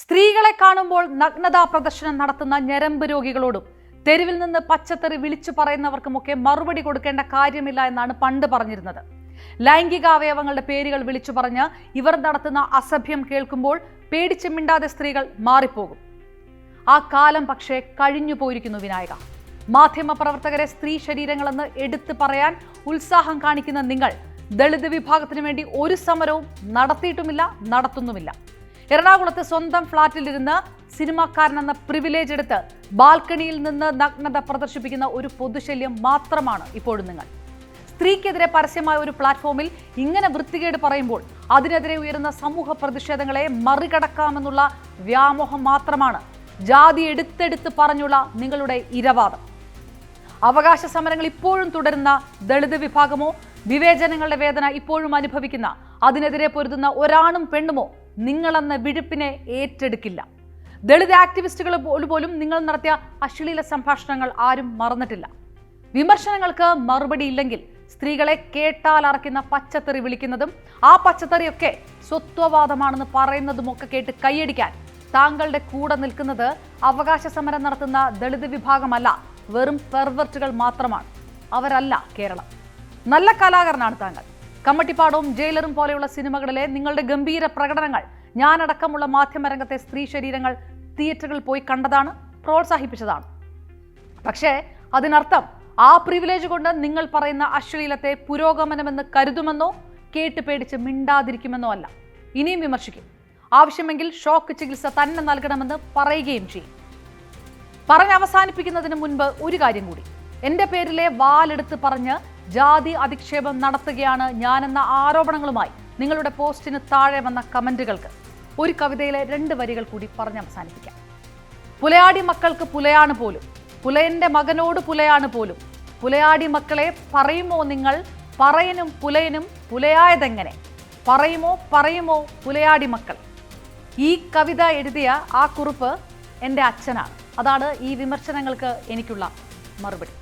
സ്ത്രീകളെ കാണുമ്പോൾ നഗ്നതാ പ്രദർശനം നടത്തുന്ന ഞരമ്പ് രോഗികളോടും തെരുവിൽ നിന്ന് പച്ചത്തെറി വിളിച്ചു പറയുന്നവർക്കുമൊക്കെ മറുപടി കൊടുക്കേണ്ട കാര്യമില്ല എന്നാണ് പണ്ട് പറഞ്ഞിരുന്നത്. ലൈംഗിക അവയവങ്ങളുടെ പേരുകൾ വിളിച്ചു പറഞ്ഞ് ഇവർ നടത്തുന്ന അസഭ്യം കേൾക്കുമ്പോൾ പേടിച്ച് മിണ്ടാതെ സ്ത്രീകൾ മാറിപ്പോകും. ആ കാലം പക്ഷേ കഴിഞ്ഞു പോയിരിക്കുന്നു വിനായക. മാധ്യമ പ്രവർത്തകരെ സ്ത്രീ ശരീരങ്ങളെന്ന് എടുത്തു പറയാൻ ഉത്സാഹം കാണിക്കുന്ന നിങ്ങൾ ദളിത് വിഭാഗത്തിനു വേണ്ടി ഒരു സമരവും നടത്തിയിട്ടുമില്ല, നടത്തുന്നുമില്ല. എറണാകുളത്ത് സ്വന്തം ഫ്ളാറ്റിലിരുന്ന് സിനിമാക്കാരനെന്ന പ്രിവിലേജ് എടുത്ത് ബാൽക്കണിയിൽ നിന്ന് നഗ്നത പ്രദർശിപ്പിക്കുന്ന ഒരു പൊതുശല്യം മാത്രമാണ് ഇപ്പോഴും നിങ്ങൾ. സ്ത്രീക്കെതിരെ പരസ്യമായ ഒരു പ്ലാറ്റ്ഫോമിൽ ഇങ്ങനെ വൃത്തികേട് പറയുമ്പോൾ അതിനെതിരെ ഉയരുന്ന സമൂഹ പ്രതിഷേധങ്ങളെ മറികടക്കാമെന്നുള്ള വ്യാമോഹം മാത്രമാണ് ജാതി എടുത്തെടുത്ത് പറഞ്ഞുള്ള നിങ്ങളുടെ ഇരവാദം. അവകാശ സമരങ്ങൾ ഇപ്പോഴും തുടരുന്ന ദളിത് വിഭാഗമോ വിവേചനങ്ങളുടെ വേദന ഇപ്പോഴും അനുഭവിക്കുന്ന അതിനെതിരെ പൊരുതുന്ന ഒരാണും പെണ്ണുമോ നിങ്ങളെന്ന വിഴുപ്പിനെ ഏറ്റെടുക്കില്ല. ദളിത് ആക്ടിവിസ്റ്റുകൾ പോലും നിങ്ങൾ നടത്തിയ അശ്ലീല സംഭാഷണങ്ങൾ ആരും മറന്നിട്ടില്ല. വിമർശനങ്ങൾക്ക് മറുപടി ഇല്ലെങ്കിൽ സ്ത്രീകളെ കേട്ടാൽ അറക്കുന്ന പച്ചത്തെറി വിളിക്കുന്നതും ആ പച്ചത്തെറിയൊക്കെ സ്വത്വവാദമാണെന്ന് പറയുന്നതുമൊക്കെ കേട്ട് കൈയടിക്കാൻ താങ്കളുടെ കൂടെ നിൽക്കുന്നത് അവകാശ സമരം നടത്തുന്ന ദളിത് വിഭാഗമല്ല, വെറും പെർവെർട്ടുകൾ മാത്രമാണ്. അവരല്ല കേരളം. നല്ല കലാകാരനാണ് താങ്കൾ. കമ്മട്ടിപ്പാടവും ജയിലറും പോലെയുള്ള സിനിമകളിലെ നിങ്ങളുടെ ഗംഭീര പ്രകടനങ്ങൾ ഞാനടക്കമുള്ള മാധ്യമരംഗത്തെ സ്ത്രീ ശരീരങ്ങൾ തിയേറ്ററുകളിൽ പോയി കണ്ടതാണ്, പ്രോത്സാഹിപ്പിച്ചതാണ്. പക്ഷേ അതിനർത്ഥം ആ പ്രിവിലേജ് കൊണ്ട് നിങ്ങൾ പറയുന്ന അശ്ലീലത്തെ പുരോഗമനമെന്ന് കരുതുമെന്നോ കേട്ട് പേടിച്ച് മിണ്ടാതിരിക്കുമെന്നോ അല്ല. ഇനിയും വിമർശിക്കും. ആവശ്യമെങ്കിൽ ഷോക്ക് ചികിത്സ തന്നെ നൽകണമെന്ന് പറയുകയും ചെയ്യും. പറഞ്ഞവസാനിപ്പിക്കുന്നതിന് മുൻപ് ഒരു കാര്യം കൂടി. എൻ്റെ പേരിലെ വാലെടുത്ത് പറഞ്ഞ് ജാതി അധിക്ഷേപം നടത്തുകയാണ് ഞാനെന്ന ആരോപണങ്ങളുമായി നിങ്ങളുടെ പോസ്റ്റിന് താഴെ വന്ന കമന്റുകൾക്ക് ഒരു കവിതയിലെ 2 വരികൾ കൂടി പറഞ്ഞ് അവസാനിപ്പിക്കാം. പുലയാടി മക്കൾക്ക് പുലയാണ് പോലും, പുലയന്റെ മകനോട് പുലയാണ് പോലും, പുലയാടി മക്കളെ പറയുമോ നിങ്ങൾ, പറയനും പുലയനും പുലയായതെങ്ങനെ, പറയുമോ പുലയാടി മക്കൾ. ഈ കവിത എഴുതിയ ആ കുറിപ്പ് എൻ്റെ അച്ഛനാണ്. അതാണ് ഈ വിമർശനങ്ങൾക്ക് എനിക്കുള്ള മറുപടി.